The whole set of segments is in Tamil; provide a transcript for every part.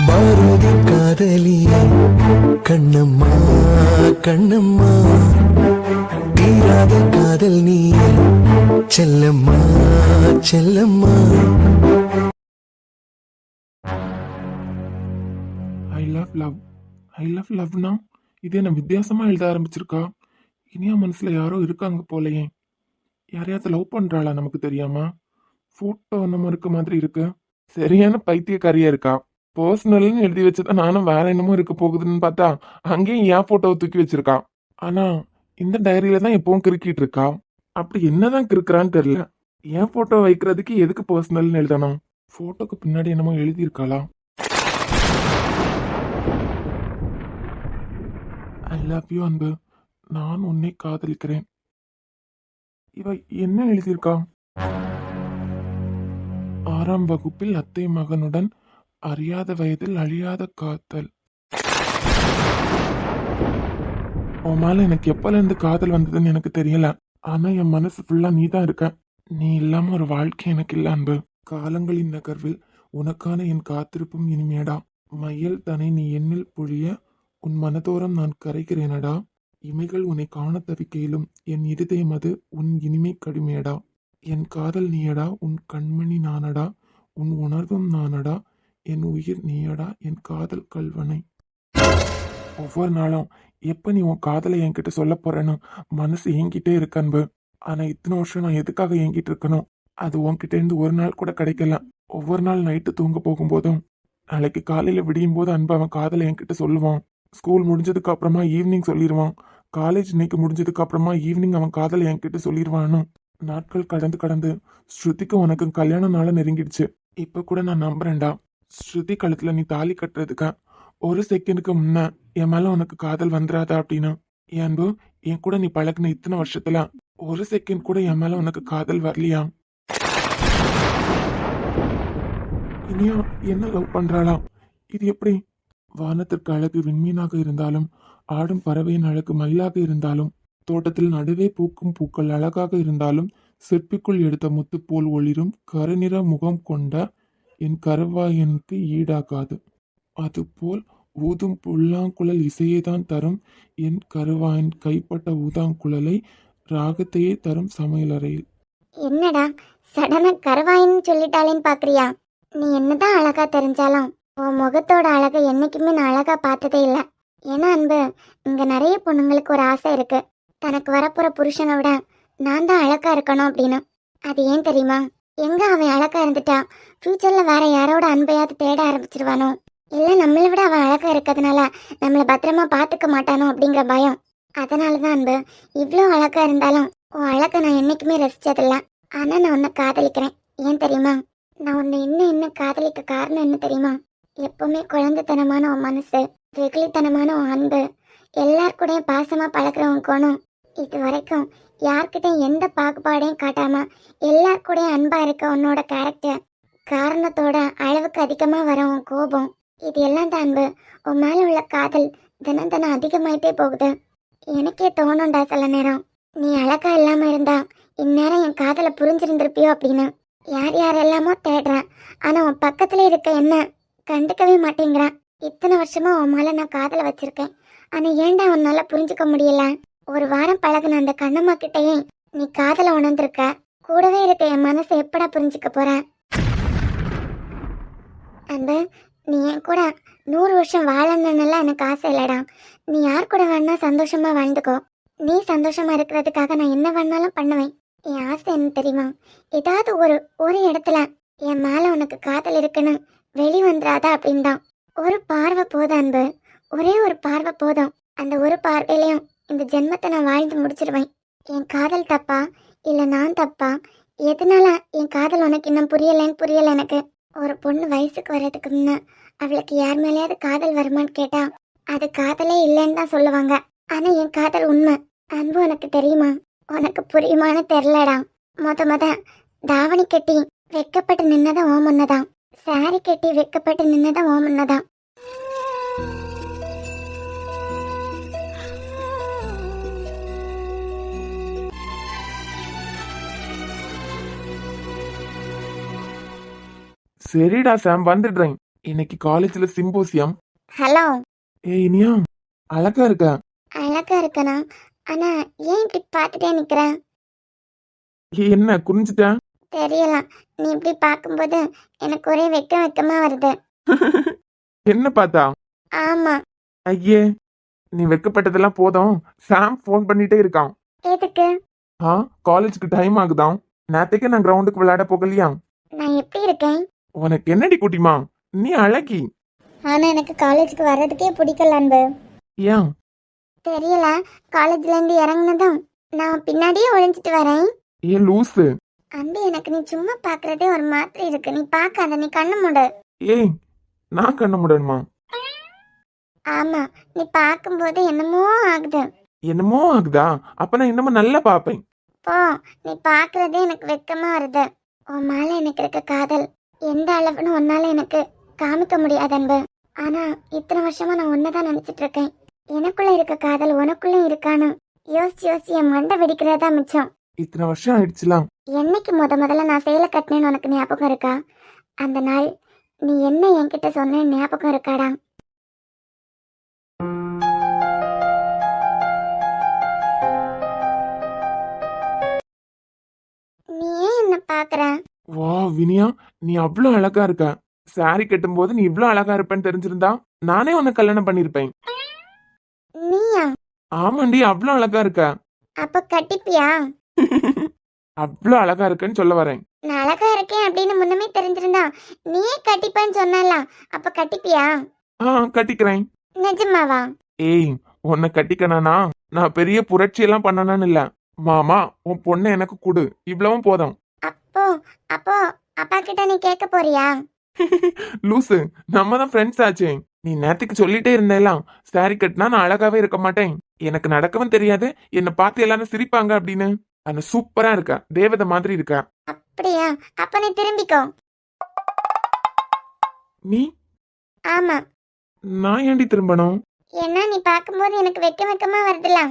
பாரதி காதலியே கண்ணம்மா கண்ணம்மா, தீராத காதல் நீ செல்லம்மா செல்லம்மா. I love love, I love லவ்னா இது என்ன வித்தியாசமா எழுத ஆரம்பிச்சிருக்கா? இனியா மனசுல யாரோ இருக்காங்க போலயே. யாரையாவது லவ் பண்றாளா நமக்கு தெரியாம? போட்டோ நம்ம இருக்க மாதிரி இருக்கு. சரியான பைத்தியக்காரியா இருக்கா. பர்சனல்னு எழுதி வச்சதா நானும் வேற என்னமோ இருக்க போகுதுன்னு பார்த்தா அங்கேயும் என் போட்டோவை தூக்கி வச்சிருக்கா. ஆனா இந்த டைரியில தான் எப்பவும் கிறுக்கிட்டு இருக்கா. அப்படி என்னதான் கிறுக்குறான்னு தெரியல. என் போட்டோ வைக்கிறதுக்கு எதுக்கு பர்சனல்னு எழுதணும்? போட்டோக்கு பின்னாடி என்னமோ எழுதியிருக்காளா? ஐ லவ் யூ அன்பு, நான் உன்னை காதலிக்கிறேன். இவ என்ன எழுதியிருக்கா? 6ஆம் வகுப்பில் அத்தை மகனுடன் அறியாத வயதில் அழியாத காதல். உன் மேல எனக்கு எப்பல இருந்து காதல் வந்ததுன்னு எனக்கு தெரியல. ஆனா என் மனசு ஃபுல்லா நீ தான் இருக்க. நீ இல்லாம ஒரு வாழ்க்கை எனக்கு இல்ல அன்பு. காலங்களின் நகர்வில் உனக்கான என் காத்திருப்பும் இனிமேடா. மையல் தனை நீ எண்ணில் பொழிய உன் மனதோரம் நான் கரைகிறேனடா. இமைகள் உன்னை காண தவிக்கையிலும் என் இருதயம் அது உன் இனிமை கடுமையடா. என் காதல் நீயடா, உன் கண்மணி நானடா, உன் உணர்வும் நானடா, என் உயிர் நீயடா, என் காதல் கல்வனை. ஒவ்வொரு நாளும் எப்ப நீ உன் காதலை என்கிட்ட சொல்ல போறேன்னு மனசு ஏங்கிட்டே இருக்கு அன்பு. ஆனா இத்தனை வருஷம் நான் எதுக்காக ஏங்கிட்டு இருக்கணும்? அது உன்கிட்ட இருந்து ஒரு நாள் கூட கிடைக்கல. ஒவ்வொரு நாள் நைட்டு தூங்க போகும்போதும் நாளைக்கு காலையில விடியும் போது அன்பு அவன் காதலை என்கிட்ட சொல்லுவான். ஸ்கூல் முடிஞ்சதுக்கு அப்புறமா ஈவினிங் சொல்லிடுவான். காலேஜ் இன்னைக்கு முடிஞ்சதுக்கு அப்புறமா ஈவினிங் அவன் காதலை என்கிட்ட சொல்லிடுவான்னு. நாட்கள் கடந்து கடந்து ஸ்ருதிக்கு உனக்கு கல்யாண நாள நெருங்கிடுச்சு. இப்ப கூட நான் நம்புறேன்டா. ஸ்ருதி கழுத்துல நீ தாலி கட்டுறதுக்கு ஒரு செகண்டுக்கு முன்ன என் மேல உனக்கு காதல் வந்துடாதா அப்படின்னு. என் அன்பு, என் கூட நீ பழகின இத்தனை வருஷத்துல ஒரு செகண்ட் கூட என் மேல உனக்கு காதல் வரலையா? இனியா என்ன லவ் பண்றாளா? இது எப்படி? வானத்திற்கு அழகு விண்மீனாக இருந்தாலும், ஆடும் பறவையின் அழகு மயிலாக இருந்தாலும், தோட்டத்தில் நடுவே பூக்கும் பூக்கள் அழகாக இருந்தாலும், சிற்பிக்குள் எடுத்த முத்து போல் ஒளிரும் கருநிற முகம் கொண்ட என் கருவாயனுக்கு ஈடாகாது. அதுபோல் ஊதும் புல்லாங்குழல் இசையைதான் தரும் என் கருவாயன் கைப்பட்ட ஊதாங்குழலை ராகத்தையே தரும் சமையலறையில். என்னடா சடனா கருவாயின்னு சொல்லிட்டாலேன்னு பாக்குறியா? நீ என்னதான் அழகா தெரிஞ்சாலும் உன் முகத்தோட அழகை என்னைக்குமே நான் அழகா பார்த்ததே இல்லை. ஏன்னா அன்பு, இங்க நிறைய பொண்ணுங்களுக்கு ஒரு ஆசை இருக்கு, தனக்கு வரப்போற புருஷனை விட நான் தான் அழகா இருக்கணும் அப்படின்னு. அது ஏன் தெரியுமா? எங்க அவன் அழகா இருந்துட்டா ஃபியூச்சர்ல வேற யாரோட அன்பையாவது தேட ஆரம்பிச்சிருவானோ, இல்ல நம்மளை விட அவன் அழகா இருக்கிறதுனால நம்மளை பத்திரமா பாத்துக்க மாட்டானோ அப்படிங்கிற பயம். அதனாலதான் அன்பு, இவ்வளோ அழகா இருந்தாலும் உன் அழகை நான் என்னைக்குமே ரசிச்சதில்ல. ஆனா நான் உன்னை காதலிக்கிறேன். ஏன் தெரியுமா? நான் உன்னை இன்னும் காதலிக்க காரணம் என்ன தெரியுமா? எப்பவுமே குழந்தைத்தனமான உன் மனசு, வெகுளித்தனமான உன் அன்பு, எல்லார் கூடயும் பாசமா பழகிற உன் குணம், இது வரைக்கும் யார்கிட்டையும் எந்த பாகுபாடையும் காட்டாம எல்லார் கூடயும் அன்பா இருக்க உன்னோட கேரக்டர், காரணத்தோட அளவுக்கு அதிகமா வர உன் கோபம், இது எல்லாம் தான் அன்பு. உன் மேல உள்ள காதல் தினம் தினம் அதிகமாயிட்டே போகுது. எனக்கே தோணும்டா சில நேரம், நீ அழகா இல்லாம இருந்தா இந்நேரம் என் காதலை புரிஞ்சிருந்திருப்பியோ அப்படின்னு. யார் யாரெல்லாமோ தேடுறேன், ஆனா உன் பக்கத்துல இருக்க என்ன கண்டுக்கவே மாட்டேங்கிறான். இத்தனை வருஷமா உன் மேல நான் காதலை வச்சிருக்கேன், ஆனா ஏன்டா உன்னால புரிஞ்சுக்க முடியல? ஒரு வாரம் பழகுன அந்த கண்ணம்மா கிட்டயே நீ காதலை உணர்ந்திருக்க, கூடவே இருக்க என் மனசை எப்படா புரிஞ்சுக்க போற? அன்பு, நீ என் கூட 100 வருஷம் வாழணும்னுலாம் எனக்கு ஆசை இல்லடா. நீ யார் கூட வேணா சந்தோஷமா வாழ்ந்துக்கோ. நீ சந்தோஷமா இருக்கிறதுக்காக நான் என்ன வேணாலும் பண்ணுவேன். என் ஆசை என்ன தெரியுமா? ஏதாவது ஒரு இடத்துல என் மேல உனக்கு காதல் இருக்குன்னு வெளி வந்துடாதா அப்படின்னு தான். ஒரு பார்வை போதும் அன்பு, ஒரே ஒரு பார்வை போதும். அந்த ஒரு பார்வையிலையும் இந்த ஜென்மத்தை நான் வாழ்ந்து முடிச்சிருவேன். என் காதல் தப்பா இல்ல நான் தப்பா? எதனால என் காதல் உனக்கு இன்னும் புரியல எனக்கு. ஒரு பொண்ணு வயசுக்கு வர்றதுக்கு முன்ன அவளுக்கு யார் மேலேயாவது காதல் வருமான்னு கேட்டா அது காதலே இல்லைன்னு தான் சொல்லுவாங்க. ஆனா என் காதல் உண்மை. அன்பு, உனக்கு தெரியுமா? உனக்கு புரியுமான்னு தெரிலடா. மொத தாவணி கட்டி வெக்கப்பட்டு நின்னதான் ஓ முன்னதான், சாரி கட்டி வெக்கப்பட்டு நின்னதான் ஓ முன்னதான். சரிடா சாம், வந்துடுறேன். இன்னைக்கு காலேஜ்ல சிம்போசியம். ஹலோ. ஏய் இனியா, அழகா இருக்க. அழகா இருக்கனா? ஆனா ஏன் இப்படி பார்த்துட்டே நிக்கிறேன்? ஏய், என்ன குறிஞ்சிட்ட? தெரியல. நீ இப்படி பார்க்கும்போது எனக்கு ஒரே வெக்கமா வருது. என்ன பார்த்தா? ஆமா. ஐயே, நீ வெக்கப்பட்டதெல்லாம் போதும். சாம் ஃபோன் பண்ணிட்டே இருக்கான். எதுக்கு? காலேஜுக்கு டைம் ஆகுதாம். நேத்துக்கு நான் கிரவுண்டுக்கு விளையாட போகலையா? நான் எப்படி இருக்கேன்? உனக்கு என்னடி குட்டிமா, நீ அழகி. ஆனா எனக்கு காலேஜுக்கு வர்றதுக்கே பிடிக்கல அன்பு. ஏன்? தெரியல. காலேஜ்ல இருந்து இறங்குனதும் நான் பின்னாடியே ஒளிஞ்சிட்டு வரேன். ஏன் லூசு? அன்பு, எனக்கு நீ சும்மா பாக்குறதே ஒரு மாதிரி இருக்கு. நீ பார்க்காத, நீ கண்ணு மூடு. ஏய், நான் கண்ண முடியுமா? ஆமா, நீ பார்க்கும்போது என்னமோ ஆகுது. என்னமோ ஆகுதா? அப்ப நான் இன்னமும் நல்லா பாப்பேன். போ, நீ பார்க்கறதே எனக்கு வெக்கமா வருது. உன் மேல எனக்கு இருக்க காதல் எந்த அளவுன்னு உன்னால எனக்கு காமிக்க முடியாது அன்பு. ஆனா இத்தனை வருஷமா நான் ஒன்னதான் நினைச்சிட்டு இருக்கேன். எனக்குள்ள இருக்க காதல் உனக்குள்ள இருக்கான்னு யோசிச்சு என் மண்டை வெடிக்கிறதா மிச்சம். இத்தனை வருஷம் ஆயிடுச்சுலாம். என்னைக்கு முதல்ல நான் சேலை கட்டினேன்னு உனக்கு ஞாபகம் இருக்கா? அந்த நாள் நீ என்ன என்கிட்ட சொன்ன ஞாபகம் இருக்காடா? நீ ஏன் என்ன பாக்குற? வா வினியா, நீ அவ்வளோ அழகா இருக்க. சாரி கட்டும் போது நீ இவ்வளவு அழகா இருப்பேன்னு தெரிஞ்சிருந்தா நானே உன்னை கல்யாணம் பண்ணிருப்பேன். நீயா? ஆமாண்டி, அவ்வளோ அழகா இருக்க. அப்ப கட்டிப்பியா? அவ்வளோ அழகா இருக்கேன்னு சொல்ல வரேன். நான் அழகா இருக்கேன் அப்படின்னு முன்னமே தெரிஞ்சிருந்தா நீயே கட்டிப்பேன்னு சொன்னல. அப்ப கட்டிப்பியா? கட்டிக்கிறேன். நிஜமாவா? ஏய், உன்னை கட்டிக்கணா நான் பெரிய புரட்சி எல்லாம் பண்ணணும்னு இல்ல. மாமா, உன் பொண்ணை எனக்கு கொடு, இவ்வளவும் போதும். அப்போ அப்போ அப்பா கிட்ட நீ கேட்க போறியா? லூசு, நம்ம தான் ஃப்ரெண்ட்ஸ் ஆச்சே. நீ நேத்துக்கு சொல்லிட்டே இருந்தேலாம், சாரி கட்டினா நான் அழகாவே இருக்க மாட்டேன், எனக்கு நடக்கவும் தெரியாது, என்னை பார்த்து எல்லாரும் சிரிப்பாங்க அப்படின்னு. ஆனா சூப்பரா இருக்க, தேவதை மாதிரி இருக்க. அப்படியா? அப்ப நீ திரும்பிக்கோ. நீ? ஆமா. நான் ஏண்டி திரும்பணும்? ஏன்னா நீ பார்க்கும்போது எனக்கு வெக்கமா வருதுல.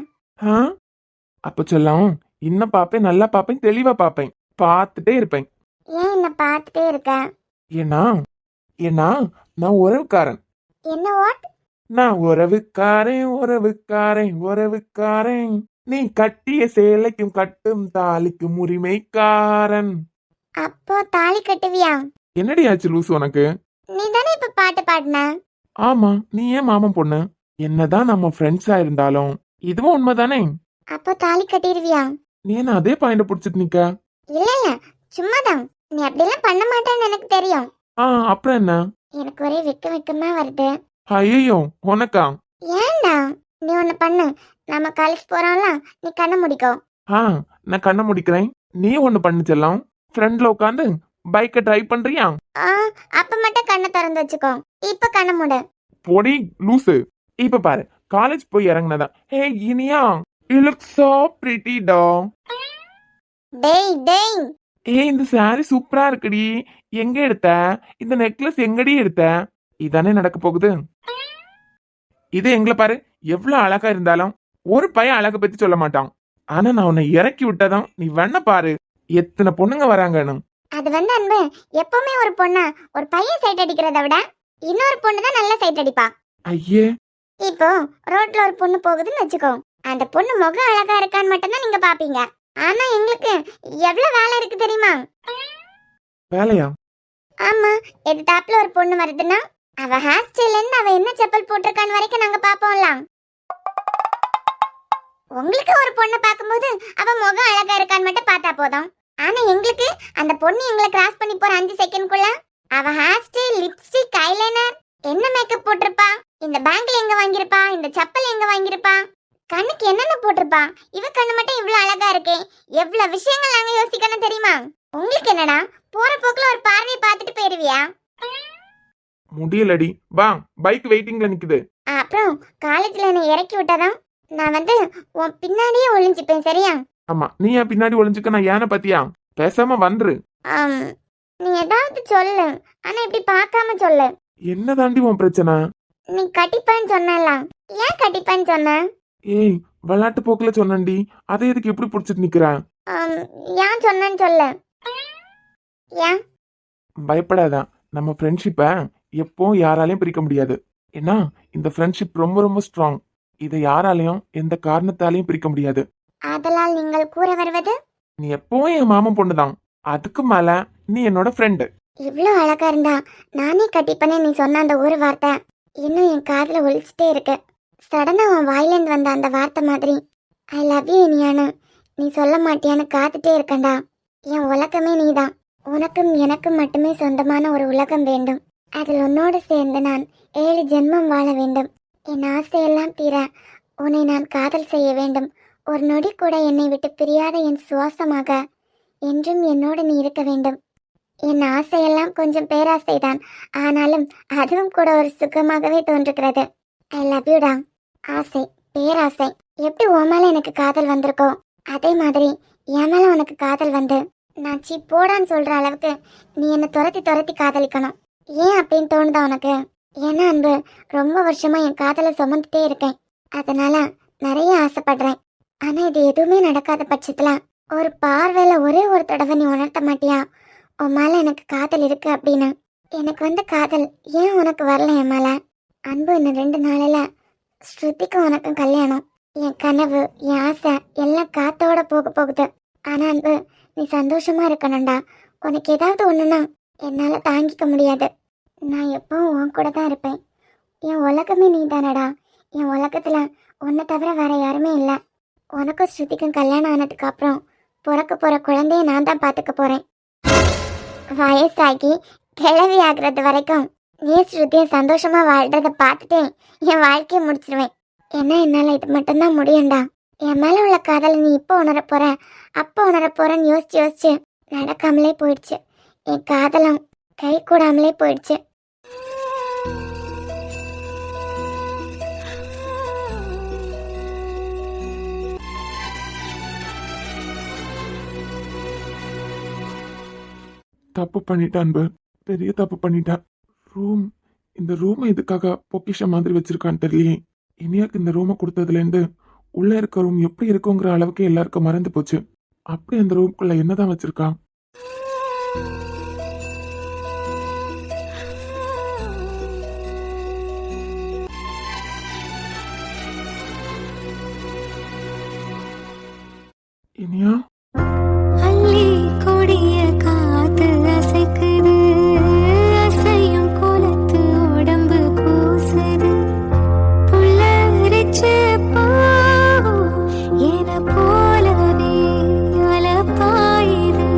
அப்ப சொல்லாம், இன்னும் பாப்பேன், நல்லா பாப்பேன், தெளிவா பாப்பேன், பார்த்துட்டே இருப்பேன். ஏன் என்ன பார்த்துட்டே இருக்க? ஏன்னா ஏன்னா நான் உறவுக்காரன். என்ன வாட்? நான் உறவுக்காரன் உறவுக்காரன் உறவுக்காரன், நீ கட்டிய சேலைக்கும் கட்டும் தாலிக்கும் உரிமைக்காரன். அப்போ தாலி கட்டுவியா? என்னடி ஆச்சு லூசு உனக்கு? நீ தானே இப்ப பாட்டு பாடின. ஆமா, நீ ஏன் மாமன் பொண்ணு? என்னதான் நம்ம ஃப்ரெண்ட்ஸா இருந்தாலும் இதுவும் உண்மைதானே. அப்போ தாலி கட்டிடுவியா? நீ என்ன அதே பாயிண்ட புடிச்சிட்டு நிக்க? இல்ல இல்ல, சும்மாதான். நீ அப்படிலாம் பண்ண மாட்டேன்னு எனக்கு தெரியும். அப்புறம் என்ன? எனக்கு ஒரே வெக்கமா வருது. ஐயோ, உனக்கா? ஏன்டா? நீ ஒண்ணு பண்ணு. நம்ம காலேஜ் போறோம்ல, நீ கண்ணை முடிக்கோ. நான் கண்ணை முடிக்கிறேன், நீ ஒண்ணு பண்ணு செல்லம். ஃப்ரண்ட்ல உட்காந்து பைக்கை டிரைவ் பண்றியா? அப்ப மட்டும் கண்ணை திறந்து வச்சுக்கோ. இப்ப கண்ணை மூடு. பொடி லூசு. இப்ப பாரு, காலேஜ் போய் இறங்குனதா. ஹே Iniya, you look so pretty dog. டேய். இந்த சாரி சூப்பரா இருக்குடி, எங்க எடுத்த? இந்த நெக்லஸ் எங்கடி எடுத்த? இதானே நடக்க போகுது. இது எங்களை பாரு, எவ்வளவு அழகா இருந்தாலும் ஒரு பையன் அழக பத்தி சொல்ல மாட்டான். ஆனா நான் உன்னை இறக்கி விட்டதும் நீ வேணா பாரு, எத்தனை பொண்ணுங்க வராங்கன்னு. அது அன்பு, எப்பவுமே ஒரு பொண்ண ஒரு பையன் சைட் அடிக்கிறத விட இன்னொரு பொண்ணு தான் நல்லா சைட் அடிப்பா. ஐயே, இப்போ ரோட்ல ஒரு பொண்ணு போகுதுன்னு வச்சுக்கோ, அந்த பொண்ணு முகம் அழகா இருக்கான்னு மட்டும்தான் நீங்க பாப்பீங்க. ஆனா எங்களுக்கு எவ்வளவு வேலை இருக்கு தெரியுமா? வேலையா? ஆமா, எதிர்த்தாப்புல ஒரு பொண்ணு வருதுன்னா அவ ஹேர் ஸ்டைல்ல இருந்து அவ என்ன செப்பல் போட்டிருக்கான்னு வரைக்கும் நாங்க பாப்போம்ல. உங்களுக்கு ஒரு பொண்ணை பார்க்கும்போது அவ முகம் அழகா இருக்கான்னு மட்டும் பார்த்தா போதும். ஆனா எங்களுக்கு அந்த பொண்ணு எங்களை கிராஸ் பண்ணி போற 5 செகண்ட்குள்ள அவ ஹேர் ஸ்டைல், லிப்ஸ்டிக், ஐலைனர், என்ன மேக்கப் போட்டிருப்பா, இந்த பேங்கிள் எங்க வாங்கியிருப்பா, இந்த செப்பல் எங்க வாங்கியிருப்பா, கண்ணுக்கு என்னென்ன போட்டிருப்பா, இவ கண்ணு மட்டும் இவ்வளவு அழகா இருக்கே, எவ்வளவு விஷயங்கள் நாங்க யோசிக்கணும் தெரியுமா? உங்களுக்கு என்னடா, போற போக்குல ஒரு பார்வையை பார்த்துட்டு போயிருவியா? முடியலடி, வா, பைக் வெயிட்டிங்ல நிக்குது. அப்புறம் காலேஜ்ல என்னை இறக்கி விட்டாதான் நான் உன் பின்னாடியே ஒளிஞ்சுப்பேன், சரியா? ஆமா, நீ என் பின்னாடி ஒளிஞ்சுக்க, நான் ஏன பத்தியா? பேசாம வந்துரு. நீ ஏதாவது சொல்லு, ஆனா இப்படி பார்க்காம சொல்லு. என்ன தாண்டி உன் பிரச்சனை? நீ கட்டிப்பான்னு சொன்னல, ஏன் கட்டிப்பான்னு சொன்ன? ஏய், விளையாட்டு போக்குல சொன்னண்டி, அதை எதுக்கு எப்படி புடிச்சிட்டு நிக்கிற? ஏன் சொன்னேன்னு சொல்லு. ஏன்? பயப்படாத, நம்ம ஃப்ரெண்ட்ஷிப்ப எப்போ யாராலையும் பிரிக்க முடியாது. ஏன்னா இந்த ஃப்ரெண்ட்ஷிப் ரொம்ப ரொம்ப ஸ்ட்ராங். இதை யாராலையும் எந்த காரணத்தாலையும் பிரிக்க முடியாது. ஆதலால் நீங்கள் கூற வருவது? நீ எப்பவும் என் மாமன் பொண்ணுதான். அதுக்கு மேல நீ என்னோட ஃப்ரெண்டு. இவ்ளோ அழகா இருந்தா நானே கட்டிப்பனே நீ சொன்ன அந்த ஒரு வார்த்தை இன்னும் என் காதுல ஒலிச்சுட்டே இருக்கு. சடனா உன் வாயிலேருந்து வந்த அந்த வார்த்தை மாதிரி ஐ லவ் யூ இனியானு நீ சொல்ல மாட்டியான்னு காத்துட்டே இருக்கண்டா. என் உலகமே நீதான். உனக்கும் எனக்கும் மட்டுமே சொந்தமான ஒரு உலகம் வேண்டும். அதில் உன்னோடு சேர்ந்து நான் 7 ஜென்மம் வாழ வேண்டும். என் ஆசையெல்லாம் தீர உன்னை நான் காதல் செய்ய வேண்டும். ஒரு நொடி கூட என்னை விட்டு பிரியாத என் சுவாசமாக என்றும் என்னோடு நீ இருக்க வேண்டும். என் ஆசையெல்லாம் கொஞ்சம் பேராசைதான், ஆனாலும் அதுவும் கூட ஒரு சுகமாகவே தோன்றுகிறது. ஐ லவ் யூடா. ஆசை, பேராசை எப்படி உன் மேல எனக்கு காதல் வந்திருக்கோ அதே மாதிரி என் மேல உனக்கு காதல் வந்து நான் சீ போடான்னு சொல்ற அளவுக்கு நீ என்னை துரத்தி துரத்தி காதலிக்கணும். ஏன் அப்படின்னு தோணுதா உனக்கு? ஏன்னா அன்பு, ரொம்ப வருஷமா என் காதலை சுமந்துட்டே இருக்கேன். அதனால நிறைய ஆசைப்படுறேன். ஆனா இது எதுவுமே நடக்காத பட்சத்துல ஒரு பார்வையில ஒரே ஒரு தடவை நீ உணர்த்த மாட்டியா உன் மேல எனக்கு காதல் இருக்கு அப்படின்னு? எனக்கு வந்த காதல் ஏன் உனக்கு வரல என் மேல? அன்பு, இன்னும் 2 நாளில் ஸ்ருதிக்கும் உனக்கும் கல்யாணம். என் கனவு, என் ஆசை எல்லாம் காத்தோட போக போகுது. ஆனா அன்பு, நீ சந்தோஷமா இருக்கணும்டா. உனக்கு ஏதாவது ஒண்ணுன்னா என்னால தாங்கிக்க முடியாது. நான் எப்பவும் உன் கூட தான் இருப்பேன். என் உலகமே நீ தானடா. என் உலகத்துல உன்னை தவிர வேற யாருமே இல்லை. உனக்கும் ஸ்ருதிக்கும் கல்யாணம் ஆனதுக்கு அப்புறம் பிறக்க போற குழந்தைய நான் தான் பார்த்துக்க போறேன். வயசாகி கிழவி ஆகுறது வரைக்கும் நீ ஸ்ருதியை சந்தோஷமா வாழ்றத பார்த்துட்டு என் வாழ்க்கையை முடிச்சிருவேன். ஏன்னா என்னால இது மட்டும்தான் முடியும்டா. என் மேல உள்ள காதலை நீ இப்போ உணர போற, அப்போ உணர போறேன்னு யோசிச்சு யோசிச்சு நடக்காமலே போயிடுச்சு. என் காதலும் கை கூடாமலே போயிடுச்சு. தப்பு பண்ணிட்டேன் அன்பு, பெரிய தப்பு பண்ணிட்டேன். இந்த ரூமை இதுக்காக பொக்கிஷம் மாதிரி வச்சிருக்கான்னு தெரியலையே. இனியாக்கு இந்த ரூமை கொடுத்ததுலேருந்து உள்ள இருக்க ரூம் எப்படி இருக்குங்கிற அளவுக்கு எல்லாருக்கும் மறந்து போச்சு. அப்படி அந்த ரூம்குள்ள என்னதான் வச்சிருக்கா? இனியா, அள்ளி கொடிய காத்து அசைக்குது, அசையும் கோலத்து உடம்பு கூசுது, புல்லரிச்ச பூ என போலவே அலப்பாயுது.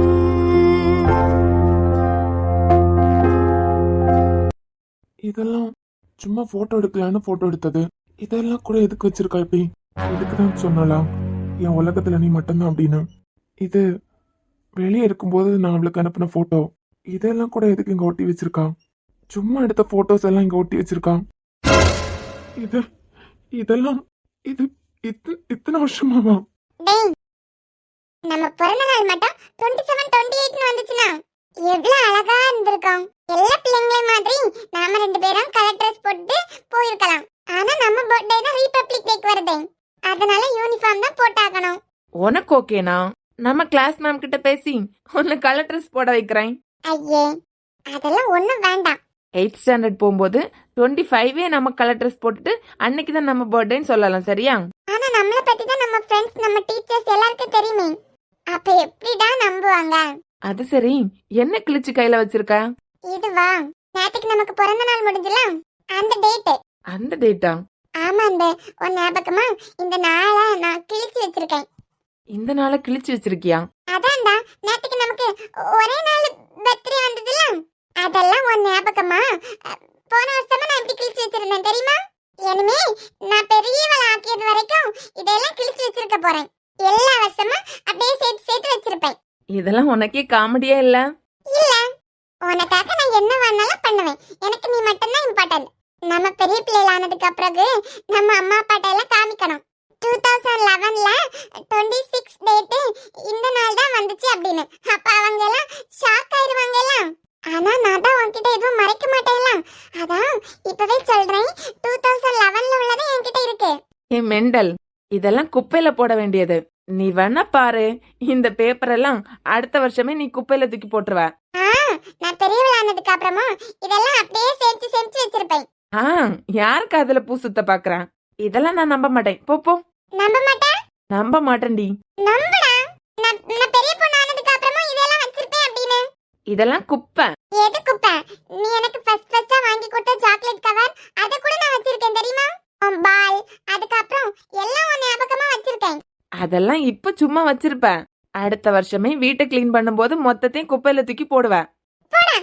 இதெல்லாம் சும்மா போட்டோ எடுக்கலான்னு போட்டோ எடுத்தது. இதெல்லாம் கூட எதுக்கு வச்சிருக்கா? இப்படி இதுக்குதான் சொன்னலாம் என் உலகத்துல நீ மட்டும்தான் அப்படின்னு. இது வெளியே இருக்கும்போது நான் அவளுக்கு அனுப்பின போட்டோ. இதெல்லாம் கூட எதுக்கு இங்க ஒட்டி வச்சிருக்கா? சும்மா எடுத்த போட்டோஸ் எல்லாம் இங்க ஒட்டி வச்சிருக்கா. இது இதெல்லாம் இது இத்தனை வருஷமாவா? டேய், நம்ம பிறந்த நாள் மட்டும் 27, 28 வந்துச்சுன்னா எவ்வளவு அழகா இருந்திருக்கும். எல்லா பிள்ளைங்கள மாதிரி நாம 2 பேரும் கலர் ட்ரெஸ் போட்டு போயிருக்கலாம். ஆனா நம்ம பர்த்டே தான் ரிபப்ளிக் டேக்கு வருதே, அதனால யூனிஃபார்ம் தான் போட்டாகணும். உனக்கு ஓகேனா? நம்ம கிளாஸ் மேம் கிட்ட பேசி உன்னை கலர் ட்ரெஸ் போட வைக்கிறேன். ஐயே, அதெல்லாம் ஒண்ணும் வேண்டாம். 8th ஸ்டாண்டர்ட் போகும்போது 25 நம்ம கலர் ட்ரெஸ் போட்டுட்டு அன்னைக்கு தான் நம்ம பர்த்டேன்னு சொல்லலாம், சரியா? ஆனா நம்மள பத்தி தான் நம்ம ஃப்ரெண்ட்ஸ், நம்ம டீச்சர்ஸ் எல்லாருக்கும் தெரியுமே. அப்ப எப்படிடா நம்புவாங்க? அது சரி, என்ன கிழிச்சு கையில வச்சிருக்க? இதுவா, நேத்துக்கு நமக்கு பிறந்த நாள் முடிஞ்சல அந்த டேட். அந்த டேட்டா? ஆமா, அந்த ஒரு ஞாபகமா இந்த நாளை நான் கிழிச்சு வச்சிருக்கேன். இந்த நாளை கிழிச்சு வச்சிருக்கியா? அதான்டா, நேத்துக்கு நமக்கு ஒரே நாள் பர்த்டே வந்ததுல, அதெல்லாம் ஒரு ஞாபகமா போன வருஷமா நான் இப்படி கிழிச்சு வச்சிருந்தேன் தெரியுமா? இனிமே நான் பெரியவள ஆக்கியது வரைக்கும் இதெல்லாம் கிழிச்சு வச்சிருக்க போறேன். எல்லா வருஷமும் அப்படியே சேர்த்து சேர்த்து வச்சிருப்பேன். இதெல்லாம் உனக்கே காமெடியா இல்ல? இல்ல, உனக்காக நான் என்ன வேணாலும் பண்ணுவேன். எனக்கு நீ மட்டும்தான் இம்பார்ட்டன்ட். நம்ம பெரிய பிள்ளைகள் ஆனதுக்கு பிறகு நம்ம அம்மா அப்பாட்ட எல்லாம் காமிக்கணும் 2011ல 26 டேட் இந்த நாள் தான் வந்துச்சு அப்படின்னு. அப்ப அவங்க எல்லாம் ஷாக் ஆயிருவாங்க எல்லாம். ஆனா நான் தான் உன்கிட்ட எதுவும் மறைக்க மாட்டேன்ல, அதான் இப்பவே சொல்றேன். 2011ல உள்ளது என்கிட்ட இருக்கு. ஏ மெண்டல், இதெல்லாம் குப்பையில போட வேண்டியது. நீ வேணா பாரு, இந்த பேப்பர் எல்லாம் அடுத்த வருஷமே நீ குப்பையில தூக்கி போட்டுருவ. நான் பெரியவள் ஆனதுக்கு அப்புறமா இதெல்லாம் அப்படியே சேர்த்து சேர்த்து வச்சிருப்பேன். யாருக்கு அதுல பூ சுத்த பாக்குறான்? இதெல்லாம் நான் நம்ப மாட்டேன். போ போ. நம்ப மாட்டேன். நம்ப மாட்டேன்டி. நம்புடா. நான் பெரிய பொண்ணு ஆனதுக்கு அப்புறமா இதெல்லாம் வச்சிருப்பேன் அப்படின்னு. இதெல்லாம் குப்பை. எது குப்பை? நீ எனக்கு ஃபர்ஸ்டா வாங்கி கொடுத்த சாக்லேட் கவர் அத கூட நான் வச்சிருக்கேன் தெரியுமா? பால் அதுக்கு அப்புறம் எல்லாம் உன் ஞாபகமா வச்சிருக்கேன். அதெல்லாம் இப்ப சும்மா வச்சிருப்ப. அடுத்த வருஷமே வீட்டை கிளீன் பண்ணும்போது மொத்தத்தையும் குப்பையில தூக்கி போடுவ. போடா.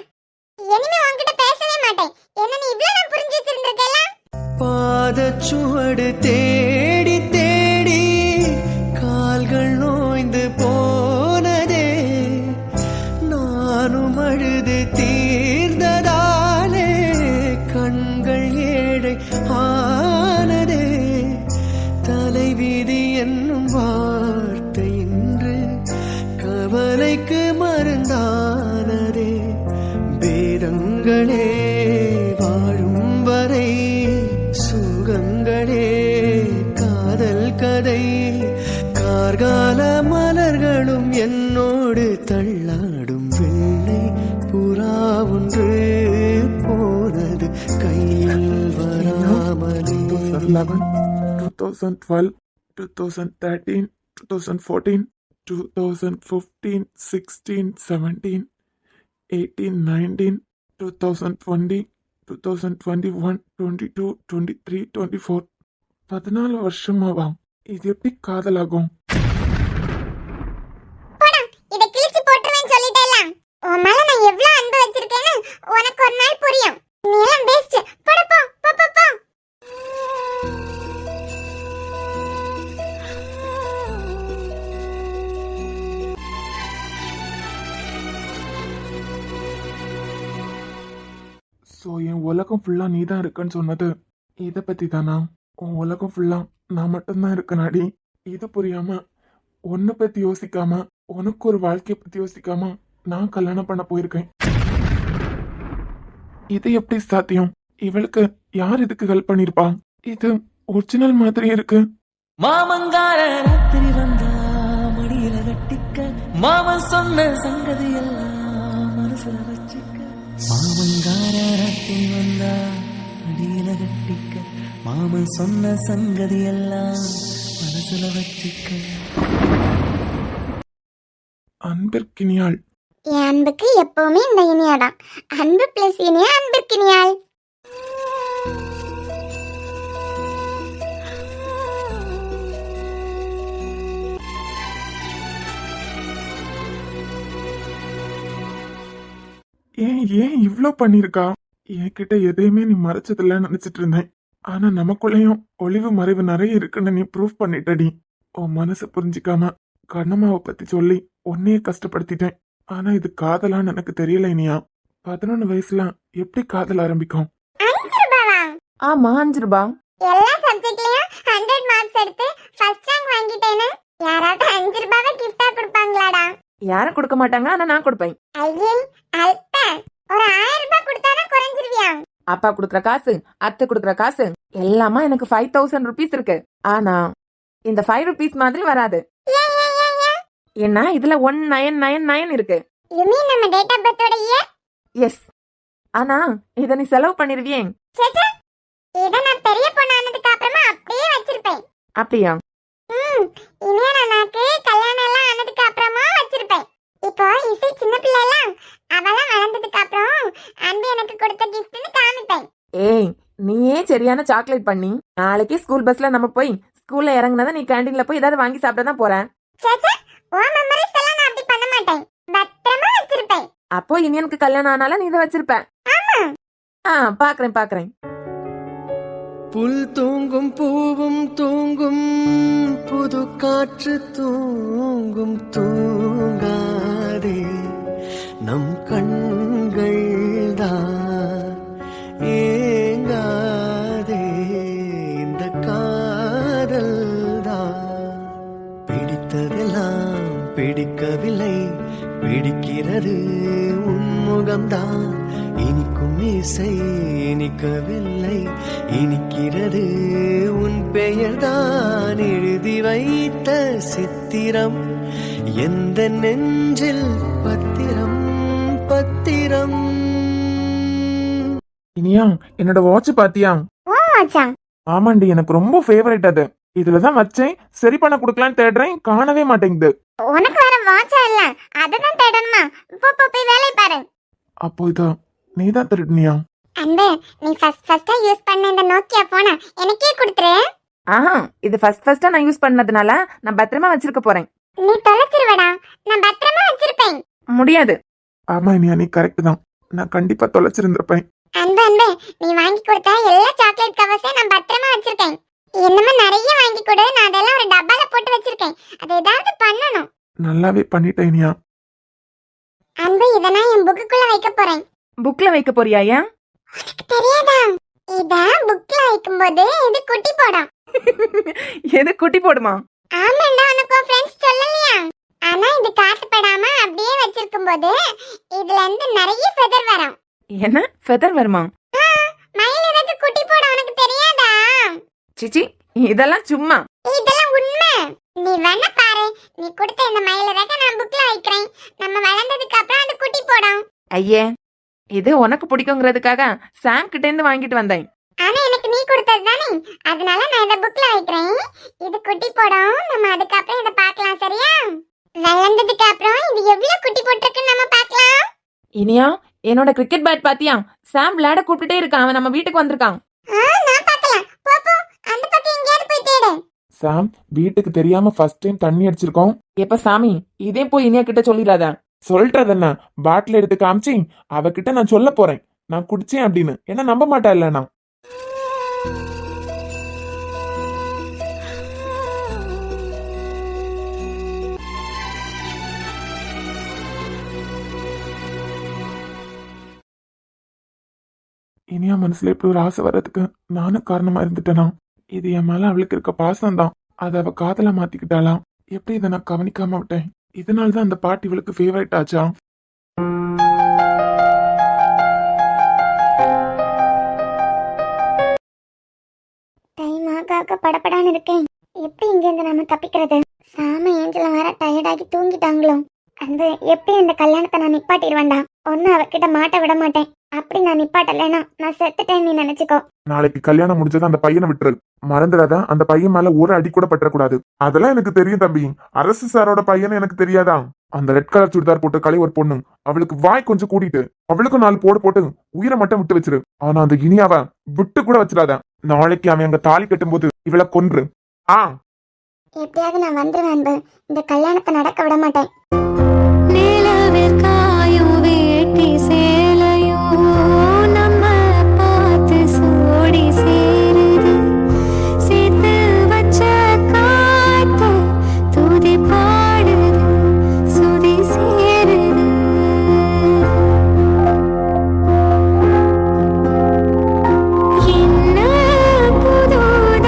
இனிமே உன்கிட்ட பேசவே மாட்டேன். என்ன நீ இவ்ளோ நான் புரிஞ்சு வச்சிருந்திருக்கல? பாதச்சுவடு தேடி தேடி கால்கள் நோய்ந்து போனதே, நானும் அழுது தீர்ந்ததாலே கண்கள் ஏழை ஆனதே, தலைவிதி என்னும் வார்த்தை இன்று கவலைக்கு மருந்தானதே, பேதங்களே வாழும் வரை சுகங்களே காதல் கதை, கார்கால மலர்களும் என்னோடு தள்ளாடும் வெள்ளை புறா ஒன்று போனது கையில் வராமலே. 2011, 2012, 2013, 2014, 2015, 16, 17, 18, 19, 2020, 2021, 22, 23, 24. 14 வருஷமாவா? இது எப்படி காதலாகும்? போடா. இத கிழிச்சு போட்டுறேன்னு சொல்லிட்டேல. உன் மேல நான் எவ்ளோ அன்பு வச்சிருக்கேன்னு உனக்கு ஒரு நாள் புரியும். நீ எல்லாம் வேஸ்ட். போடா போ போ போ போ. ஸோ என் உலகம் ஃபுல்லா நீ தான் இருக்குன்னு சொன்னது இதை பத்தி தானா? உன் உலகம் ஃபுல்லா நான் மட்டும்தான் இருக்கனாடி. இது புரியாம உன்னை பத்தி யோசிக்காம உனக்கு ஒரு வாழ்க்கையை பத்தி யோசிக்காம நான் கல்யாணம் பண்ண போயிருக்கேன். இது எப்படி சாத்தியம்? இவளுக்கு யார் இதுக்கு ஹெல்ப் பண்ணிருப்பா? இது ஒரிஜினல் மாதிரி இருக்கு. மாமங்கார ராத்திரி வந்தா மடியில கட்டிக்க, மாமன் சொன்ன சங்கதி எல்லாம் மனசுல வச்சுக்க. மாமங்கார ராத்திரி வந்தா மடியில கட்டிக்க, மாமன் சொன்ன சங்கதி எல்லாம் மனசுல வச்சுக்க. அன்பிற்கினியாள். என் அன்புக்கு எப்பவுமே இந்த இனியாதான். அன்பு பிளஸ் இனியா அன்பிற்கினியாள். ஏன் இவ்ளோ பண்ணிருக்கா? என்கிட்ட எதையுமே நீ மறைச்சதில்லன்னு நினைச்சிட்டு இருந்தேன். ஆனா நமக்குள்ளேயும் ஒளிவு மறைவு நிறைய இருக்குன்னு நீ ப்ரூவ் பண்ணிட்டடி. உன் மனசு புரிஞ்சிக்காம கண்ணம்மாவை பத்தி சொல்லி உன்னையே கஷ்டப்படுத்திட்டேன். ஆனா இது காதலான்னு எனக்கு தெரியல இனியா. 11 வயசுல எப்படி காதல் ஆரம்பிக்கும்? 5 ரூபாவா? ஆமா 5 ரூபாய். எல்லா சப்ஜெக்ட்லயும் 100 மார்க்ஸ் எடுத்து ஃபர்ஸ்ட் ரேங்க் வாங்கிட்டேன்னு யாராவது 5 ரூபாவை கிஃப்டா கொடுப்பாங்களாடா? யாரும் கொடுக்க மாட்டாங்க, ஆனா நான் கொடுப்பேன். ஐயே அல்ப. ஒரு 1000 ரூபாய் கொடுத்தாதான் குறைஞ்சிருவியா? அப்பா கொடுக்குற காசு, அத்தை கொடுக்குற காசு எல்லாமா எனக்கு 5000 ருபீஸ் இருக்கு. ஆனா இந்த 5 ருபீஸ் மாதிரி வராது. ஏன்னா இதுல 1999 இருக்கு. You mean நம்ம டேட் ஆஃப் பர்த்தோட இயர்? எஸ். ஆனா இத நீ செலவு பண்ணிருவியே. சேச்சே. இத நான் பெரிய பொண்ணு ஆனதுக்கு அப்புறமா அப்படியே வச்சிருப்பேன். அப்படியா? இனியா நானாக்கு கல்யாணம் எல்லாம் ஆனதுக்கு அப்புறமா வச்சிருப்பேன். இப்போ இசை சின்ன பிள்ளை எல்லாம் அவெல்லாம் வளர்ந்ததுக்கு அப்புறம் அன்பு எனக்கு கொடுத்த கிஃப்ட்னு காமிப்பேன். ஏய், நீயே சரியான சாக்லேட் பண்ணி நாளைக்கு ஸ்கூல் பஸ்ல நம்ம போய் ஸ்கூல்ல இறங்குனத நீ கேண்டீன்ல போய் ஏதாவது வாங்கி சாப்பிட தான் போறேன். சேச்சே. ஓ மெமரிஸ் எல்லாம் நான் அப்படி பண்ண மாட்டேன். பத்திரமா வச்சிருப்பேன். அப்போ இனியனுக்கு கல்யாணம் ஆனால நீ இதை வச்சிருப்ப. ஆமா. பாக்குறேன். புல் தூங்கும் பூவும் தூங்கும் புது காற்று தூங்கும் தூங்காதே, நம் கண்கள் தான் ஏங்காதே, இந்த காதல் தான் பிடித்ததெல்லாம் பிடிக்கவில்லை, பிடிக்கிறது உன்முகம்தான் இனிக்கும் இசை இனிக்கவில்லை, இனிக்கிறது உன் பெயர்தான் எழுதி வைத்த சித்திரம், எந்த நெஞ்சில் பத்திரம் பத்திரம். இனியா என்னோட வாட்ச் பாத்தியா? ஓ மச்சான், ஆமாண்டி, எனக்கு ரொம்ப ஃபேவரட் அது. இதுலதான் வச்சேன், சரி பண்ண குடுக்கலான்னு தேடுறேன், காணவே மாட்டேங்குது. உனக்கு வேற வாட்சா இல்ல, அததான் தேடணுமா? போ போ, போய் வேலையை பாரு. அப்போ இதா நீதான் திருடுனியா? அன்பு, நீ ஃபர்ஸ்டா யூஸ் பண்ண இந்த நோக்கியா போன எனக்கே கொடுத்துரு. ஆஹா, இது ஃபர்ஸ்டா நான் யூஸ் பண்ணதுனால நான் பத்திரமா வச்சிருக்க போறேன். நீ தொலைச்சிருவடா, நான் பத்திரமா வச்சிருப்பேன். முடியாது. ஆமா இனியா, நீ கரெக்ட் தான், நான் கண்டிப்பா தொலைச்சிருந்திருப்பேன். அன்பு நீ வாங்கி கொடுத்த எல்லா சாக்லேட் கவர்ஸையும் நான் பத்திரமா வச்சிருக்கேன். என்னமா நிறைய வாங்கி கொடு, நான் அதெல்லாம் ஒரு டப்பால போட்டு வச்சிருக்கேன். அதை ஏதாவது பண்ணணும். நல்லாவே பண்ணிட்டேன் இனியா. அன்பு, இத நான் என் புக்குக்குள்ள வைக்க போறேன். புக்ல வைக்க போறியா? ஏன்? உனக்கு தெரியாதா? இத புக்ல வைக்கும்போது இது குட்டி போடும். எது குட்டி போடுமா? ஆமாண்டா, உனக்கு ஃப்ரெண்ட்ஸ் சொல்லலையா? ஆனா இது காட்டுப்படாம அப்படியே வச்சிருக்கும் போது இதுல இருந்து நிறைய ஃபெதர் வரும். என்ன ஃபெதர் வருமா? மயில் இறகு குட்டி போட உனக்கு தெரியாதா? சிச்சி, இதெல்லாம் சும்மா. இதெல்லாம் உண்மை. நீ வேணா பாரு, நீ கொடுத்த இந்த மயில் இறக நான் புக்ல வைக்கிறேன். நம்ம வளர்ந்ததுக்கு அப்புறம் அது குட்டி போடும். ஐயே, இது உனக்கு பிடிக்குங்கிறதுக்காக சாம் கிட்ட இருந்து வாங்கிட்டு வந்தேன். ஆனா எனக்கு நீ கொடுத்தது தானே, அதனால நான் இத புக்ல வைக்கிறேன். இது குட்டி போடும், நம்ம அதுக்கப்புறம் இத பார்க்கலாம். சரியா? வளர்ந்ததுக்கு அப்புறம் இது எவ்வளவு குட்டி போட்டிருக்குன்னு நம்ம பார்க்கலாம். இனியா, என்னோட கிரிக்கெட் பேட் பாத்தியா? சாம் விளையாட கூப்பிட்டுட்டே இருக்கான், அவன் நம்ம வீட்டுக்கு வந்திருக்கான். நான் பார்க்கலாம். போ போ, அந்த பக்கம் எங்கேயாவது போய் தேடு. சாம், வீட்டுக்கு தெரியாம ஃபர்ஸ்ட் டைம் தண்ணி அடிச்சிருக்கோம். எப்ப சாமி, இதே போய் இனியா கிட்ட சொல்லிடாத. சொல்றது என்ன, பாட்டில் எடுத்து காமிச்சு அவகிட்ட நான் சொல்ல போறேன் நான் குடிச்சேன் அப்படின்னு. என்ன நம்ப மாட்டா இல்ல? நான் இனியா மனசுல இப்படி ஒரு ஆசை வர்றதுக்கு நானும் காரணமா இருந்துட்டேனா? இது என் மேல அவளுக்கு இருக்க பாசம் தான், அதை அவ காதல மாத்திக்கிட்டாளா? எப்படி இதை நான் கவனிக்காம விட்டேன்? இதனால்தான் அந்த பாட்டு இவளுக்கு ஃபேவரட் ஆச்சா? டைம் ஆக படப்படான்னு இருக்கேன். எப்படி இங்க இருந்து நம்ம தப்பிக்கிறது? சாம ஏஞ்சல வேற டயர்டாகி தூங்கிட்டாங்களோ. அந்த எப்படி இந்த கல்யாணத்தை நான் நிப்பாட்டிடுவேன்டா. ஒன்னு அவகிட்ட மாட்ட விட மாட்டேன். அப்படி நான் நிப்பாட்டலைன்னா நான் செத்துட்டேன்னு நீ நினைச்சுக்கோ. நாளைக்கு கல்யாணம் முடிஞ்சது அந்த பையனை விட்டுரு, மறந்துடாத. அந்த பையன் மேல ஒரு அடி கூட பற்றக்கூடாது. அதெல்லாம் எனக்கு தெரியும் தம்பி. அரசு சாரோட பையன் எனக்கு தெரியாதா? அந்த ரெட் கலர் சுடிதார் போட்டு கலை ஒரு பொண்ணு, அவளுக்கு வாய் கொஞ்சம் கூட்டிட்டு அவளுக்கும் 4 போடு போட்டு உயிரை மட்டும் விட்டு வச்சிரு. ஆனா அந்த இனியாவ விட்டு கூட வச்சிடாத. நாளைக்கு அவன் அங்க தாலி கட்டும் போது இவளை கொன்று. எப்படியாவது நான் வந்துருவேன். இந்த கல்யாணத்தை நடக்க விட மாட்டேன். நிலவில் காயும் வேட்டி சேலையும் நம்ம பார்த்து சோடி சேருது. சேர்த்து வச்ச காத்து துதி பாடுது, சுதி சேருது. என்ன புதுதாகம்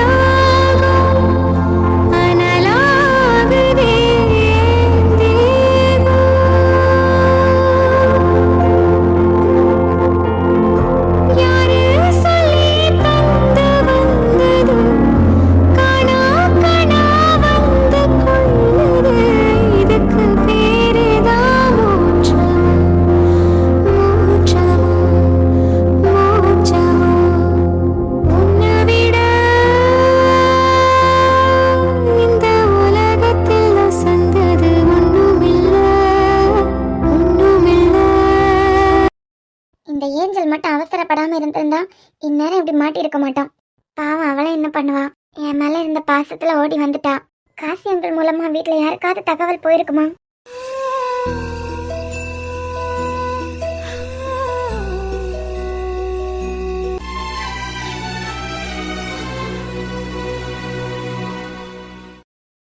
அனலாகுதே யாரு சொல்லி தந்து வந்தது, கனா கனா வந்து கொள்ளுது. இதுக்கு பேருதான் மோட்சம், மோட்சம், மோட்சம். உன்னை விட இந்த உலகத்தில் வசந்தது ஒண்ணுமில்ல, ஒண்ணுமில்ல. இந்த ஏஞ்சல் மட்டும் அவசரப்படாம இருந்திருந்தா இந்நேரம் இப்படி மாட்டி இருக்க மாட்டான். பாவம், அவளை என்ன பண்ணுவா? என் மேல இருந்த பாசத்துல ஓடி வந்துட்டா. காசி அங்கிள் மூலமா வீட்டுல யாருக்காவது தகவல் போயிருக்குமா?